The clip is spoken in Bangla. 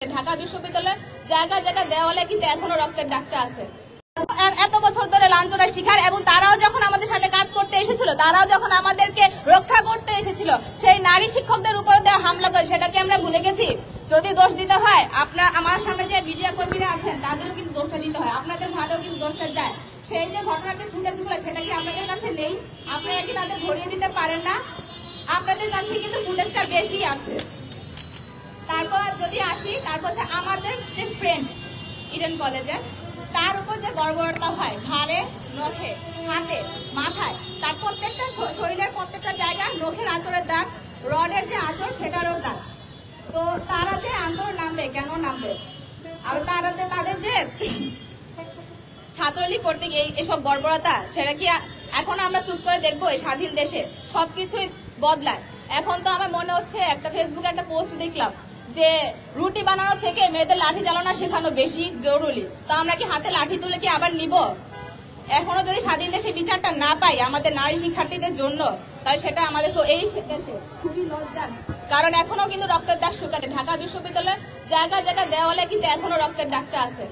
ঢাকা বিশ্ববিদ্যালয়ে জায়গা জায়গা দেওয়ালে কিন্তু এখনো রক্তের দাগটা আছে। এত বছর ধরে লাঞ্ছনার শিকার, এবং তারাও যখন আমাদের সাথে কাজ করতে এসেছিল, তারাও যখন আমাদেরকে রক্ষা করতে এসেছিল, সেই নারী শিক্ষকদের উপরে দেওয়া হামলা করে সেটাকে আমরা ভুলে গেছি। যদি দোষ দিতে হয়, আপনার আমার সামনে যে মিডিয়া কর্মীরা আছেন তাদেরও কিন্তু দোষটা দিতে হয়, আপনাদের ঘাটেও কিন্তু দোষটা যায়। সেই যে ঘটনার যে ফুটেজগুলো সেটা কি আপনাদের কাছে নেই? আপনারা কি তাদের ধরিয়ে দিতে পারেন না? আপনাদের কাছে কিন্তু ফুটেজটা বেশি আছে। তারপর যদি আসি, তারপর আমাদের যে ফ্রেন্ড ইডেন কলেজে, তার উপর যে বর্বরতা হয় ঘাড়ে, নখে, হাতে, মাথায়, তার প্রত্যেকটা শরীরের প্রত্যেকটা জায়গায় নখের আঁচড়ের দাগ, রডের যে আঁচড় সেটারও দাগ। তো তারা যে আন্দোলন নামবে, কেন নামবে? আর তাদের যে ছাত্রলীগ করতে গিয়ে এসব বর্বরতা, সেটা কি এখন আমরা চুপ করে দেখবো? এই স্বাধীন দেশে সবকিছুই বদলায়। এখন তো আমার মনে হচ্ছে, একটা ফেসবুকে একটা পোস্ট দেখলাম যে রুটি বানানো থেকে মেয়েদের লাঠি চালানো শেখানো বেশি জরুরি। তো আমরা কি হাতে লাঠি তুলে কি আবার নিব? এখনো যদি স্বাধীন দেশে বিচারটা না পাই আমাদের নারী শিক্ষার্থীদের জন্য, তাহলে সেটা আমাদের তো এই দেশে খুবই লজ্জার। কারণ এখনো কিন্তু রক্তের দাগ শুকাতে ঢাকা বিশ্ববিদ্যালয়ে জায়গা জায়গা দেওয়ালে কিন্তু এখনো রক্তের দাগটা আছে।